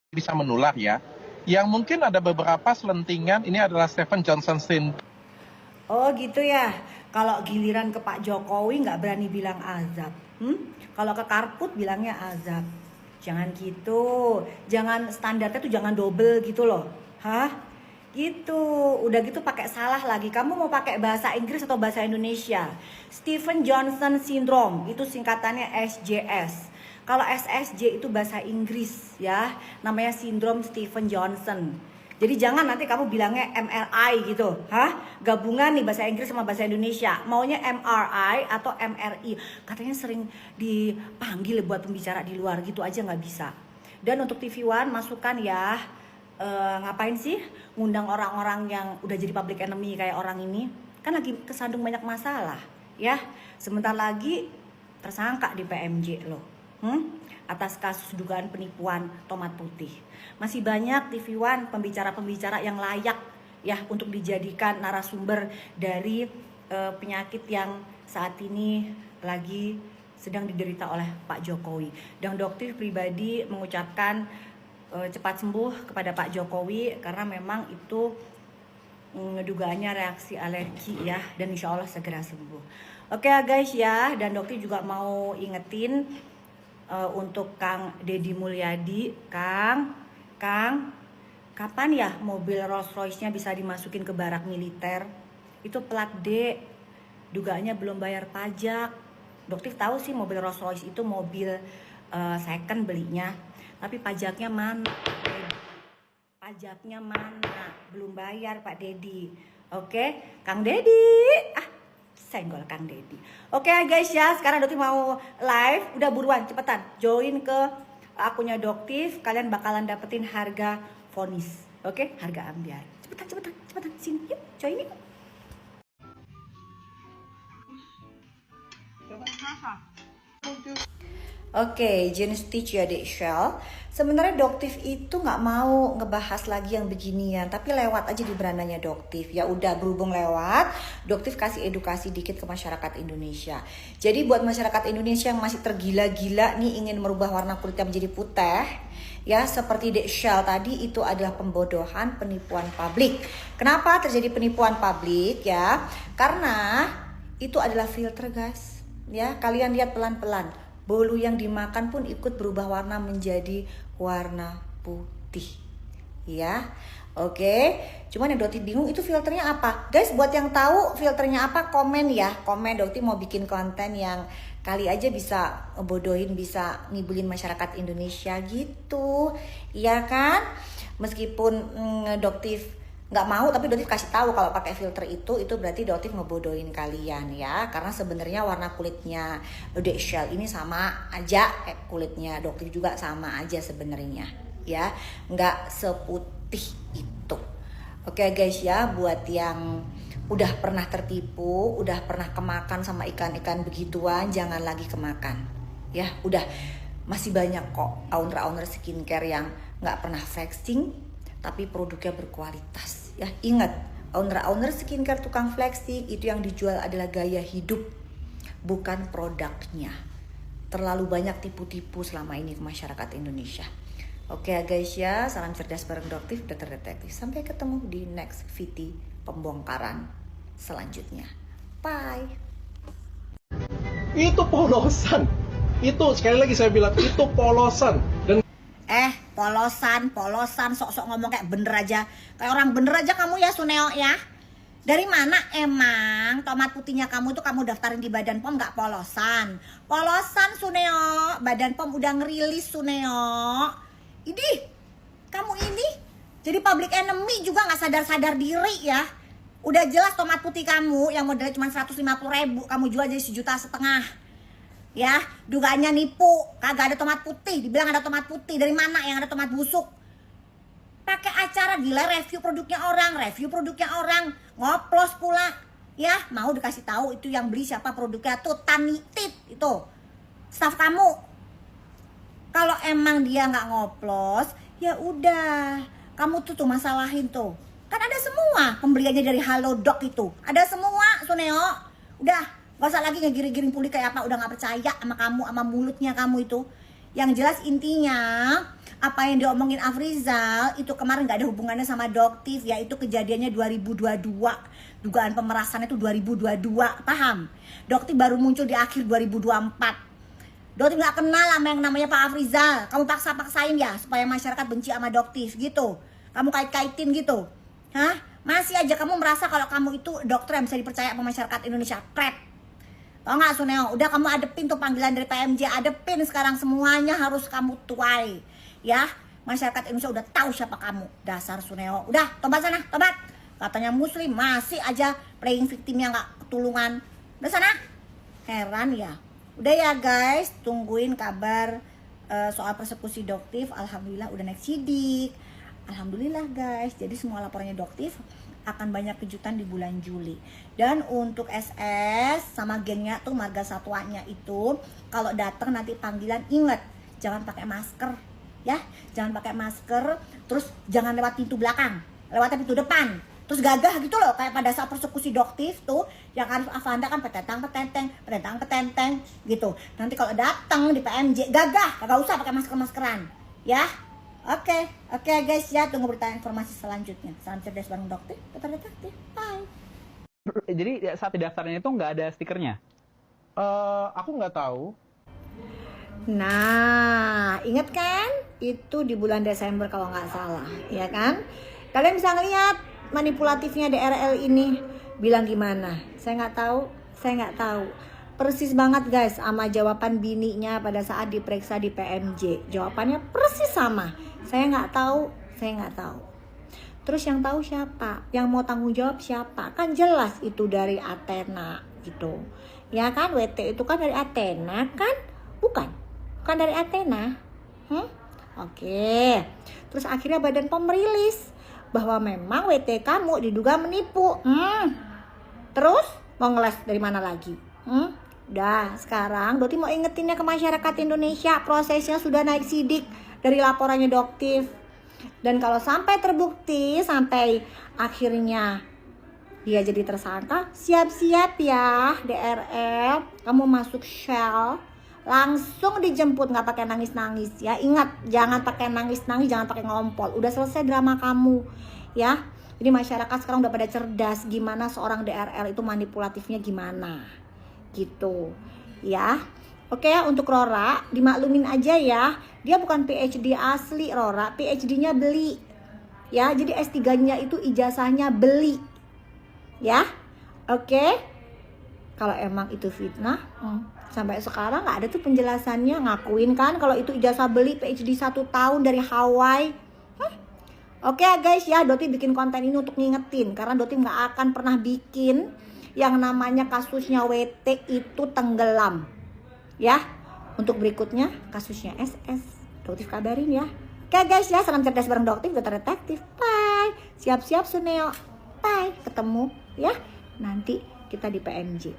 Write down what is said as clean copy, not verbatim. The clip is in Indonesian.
bisa menular ya. Yang mungkin ada beberapa selentingan ini adalah Stephen Johnson syndrome. Oh gitu ya. Kalau giliran ke Pak Jokowi nggak berani bilang azab. Kalau ke Karput bilangnya azab. Jangan gitu. Jangan standarnya tuh jangan double gitu loh. Hah? Gitu. Udah gitu pakai salah lagi. Kamu mau pakai bahasa Inggris atau bahasa Indonesia? Stephen Johnson Syndrome itu singkatannya SJS. Kalau SSJ itu bahasa Inggris ya. Namanya sindrom Stephen Johnson. Jadi jangan nanti kamu bilangnya MRI gitu. Hah? Gabungan nih bahasa Inggris sama bahasa Indonesia. Maunya MRI atau MRI. Katanya sering dipanggil buat pembicara di luar gitu aja nggak bisa. Dan untuk TV One masukkan ya. Ngapain sih ngundang orang-orang yang udah jadi public enemy kayak orang ini? Kan lagi kesandung banyak masalah ya. Sebentar lagi tersangka di PMJ loh. Atas kasus dugaan penipuan tomat putih. Masih banyak TV One pembicara-pembicara yang layak ya untuk dijadikan narasumber dari penyakit yang saat ini lagi sedang diderita oleh Pak Jokowi. Dan dokter pribadi mengucapkan cepat sembuh kepada Pak Jokowi karena memang itu dugaannya reaksi alergi ya, dan insya Allah segera sembuh. Oke ya guys ya, dan dokter juga mau ingetin untuk Kang Deddy Mulyadi, Kang, kapan ya mobil Rolls Royce-nya bisa dimasukin ke barak militer? Itu plat D, dugaannya belum bayar pajak. Dokter tahu sih mobil Rolls Royce itu mobil second belinya, tapi pajaknya mana? Pajaknya mana? Belum bayar Pak Deddy. Oke, Kang Deddy. Senggol Kang Deddy. Oke guys ya, sekarang Doktif mau live. Udah buruan, cepetan join ke akunnya Doktif. Kalian bakalan dapetin harga vonis. Oke, harga ambiar. Cepetan. Sini, yuk, join yuk. Oke, jenis stitch ya Dek Shell. Sebenarnya Doktif itu nggak mau ngebahas lagi yang beginian, tapi lewat aja di berandanya Doktif. Ya udah berhubung lewat, Doktif kasih edukasi dikit ke masyarakat Indonesia. Jadi buat masyarakat Indonesia yang masih tergila-gila nih ingin merubah warna kulitnya menjadi putih, ya seperti Dek Shell tadi, itu adalah pembodohan, penipuan publik. Kenapa terjadi penipuan publik ya? Karena itu adalah filter guys. Ya, kalian lihat pelan-pelan. Bolu yang dimakan pun ikut berubah warna menjadi warna putih. Ya. Oke. Cuman yang Doti bingung itu filternya apa? Guys, buat yang tahu filternya apa komen ya. Komen, Doti mau bikin konten yang kali aja bisa bodohin, bisa ngibulin masyarakat Indonesia gitu. Iya kan? Meskipun Doktif nggak mau, tapi Dotif kasih tahu kalau pakai filter itu berarti Dotif ngebodohin kalian ya, karena sebenarnya warna kulitnya Dek Shell ini sama aja kulitnya Dotif juga sama aja sebenarnya ya, nggak seputih itu. Oke guys ya, buat yang udah pernah tertipu, udah pernah kemakan sama ikan-ikan begituan, jangan lagi kemakan ya. Udah masih banyak kok owner-owner skincare yang nggak pernah flexing tapi produknya berkualitas ya. Ingat, owner skincare tukang flexing itu yang dijual adalah gaya hidup, bukan produknya. Terlalu banyak tipu-tipu selama ini ke masyarakat Indonesia. Oke ya guys ya, salam cerdas bareng Doktif, Dokter Detektif. Sampai ketemu di next VT pembongkaran selanjutnya. Bye. Itu polosan. Itu sekali lagi saya bilang itu polosan. Dan Polosan, sok-sok ngomong kayak bener aja. Kayak orang bener aja kamu ya Suneo ya. Dari mana emang tomat putihnya kamu tuh kamu daftarin di Badan POM gak polosan? Polosan Suneo, Badan POM udah ngerilis Suneo. Idih, kamu ini jadi public enemy juga gak sadar-sadar diri ya. Udah jelas tomat putih kamu yang modalnya cuma 150.000, kamu jual jadi 1,5 juta. Ya, dugaannya nipu, kagak ada tomat putih, dibilang ada tomat putih, dari mana yang ada tomat busuk? Pakai acara gila review produknya orang, ngoplos pula. Ya, mau dikasih tahu itu yang beli siapa produknya tuh Tanitit itu. Staff kamu. Kalau emang dia nggak ngoplos, ya udah, kamu tuh masalahin tuh. Kan ada semua pembeliannya dari Halodoc itu. Ada semua, Suneo. Udah, gak usah lagi ngegiring-giring pulih kayak apa, udah gak percaya sama kamu, sama mulutnya kamu itu. Yang jelas intinya apa yang diomongin Afrizal itu kemarin nggak ada hubungannya sama Doktif ya, itu kejadiannya 2022, dugaan pemerasan itu 2022, paham? Doktif baru muncul di akhir 2024. Doktif nggak kenal sama yang namanya Pak Afrizal. Kamu paksa-paksain ya supaya masyarakat benci sama Doktif gitu, kamu kait-kaitin gitu, hah? Masih aja kamu merasa kalau kamu itu dokter yang bisa dipercaya sama masyarakat Indonesia. Crap. Tau gak Suneo, udah kamu adepin tuh panggilan dari PMJ, adepin sekarang, semuanya harus kamu tuai ya. Masyarakat Indonesia udah tahu siapa kamu, dasar Suneo. Udah, tobat sana, tobat. Katanya muslim, masih aja playing victimnya gak ketulungan. Udah sana, heran ya. Udah ya guys, tungguin kabar soal persekusi Doktif. Alhamdulillah udah naik sidik. Alhamdulillah guys, jadi semua laporannya Doktif akan banyak kejutan di bulan Juli. Dan untuk SS sama gengnya tuh marga satwanya itu, kalau datang nanti panggilan inget jangan pakai masker ya, jangan pakai masker, terus jangan lewat pintu belakang, lewat pintu depan, terus gagah gitu loh, kayak pada saat persekusi Doktif tuh yang Arif Afanda kan petentang gitu. Nanti kalau datang di PMJ gagah, kagak usah pakai maskeran ya. Oke guys ya, tunggu berita informasi selanjutnya. Salam cerdas bareng Doktif, Dokter Detektif. Bye. Jadi saat daftarnya itu nggak ada stikernya? Aku nggak tahu. Nah, ingat kan? Itu di bulan Desember kalau nggak salah, ya kan? Kalian bisa ngeliat manipulatifnya DRL ini. Bilang gimana? Saya nggak tahu. Persis banget guys sama jawaban bininya pada saat diperiksa di PMJ. Jawabannya persis sama. Saya nggak tahu. Terus yang tahu siapa? Yang mau tanggung jawab siapa? Kan jelas itu dari Athena gitu. Ya kan, WT itu kan dari Athena kan? Bukan dari Athena. Oke. Terus akhirnya Badan POM merilis bahwa memang WT kamu diduga menipu. Terus mau ngeles dari mana lagi? Udah, sekarang Doti mau ingetinnya ke masyarakat Indonesia, prosesnya sudah naik sidik dari laporannya Doktif. Dan kalau sampai terbukti, sampai akhirnya dia jadi tersangka, siap-siap ya DRL, kamu masuk Shell, langsung dijemput, nggak pakai nangis-nangis ya. Ingat, jangan pakai nangis-nangis, jangan pakai ngompol. Udah selesai drama kamu ya. Jadi masyarakat sekarang udah pada cerdas gimana seorang DRL itu manipulatifnya gimana gitu ya. Oke ya, untuk Rora dimaklumin aja ya, dia bukan PhD asli Rora, PhD-nya beli ya. Jadi S3-nya itu ijazahnya beli ya. Oke, kalau emang itu fitnah, sampai sekarang nggak ada tuh penjelasannya, ngakuin kan kalau itu ijazah beli, PhD 1 tahun dari Hawaii. Oke ya guys ya, Doti bikin konten ini untuk ngingetin, karena Doti nggak akan pernah bikin yang namanya kasusnya WT itu tenggelam ya. Untuk berikutnya kasusnya SS, Doktif kabarin ya. Oke guys ya, salam cerdas bareng Doktif, Dokter Detektif. Bye. Siap-siap Suneo. Bye. Ketemu ya nanti kita di PMJ.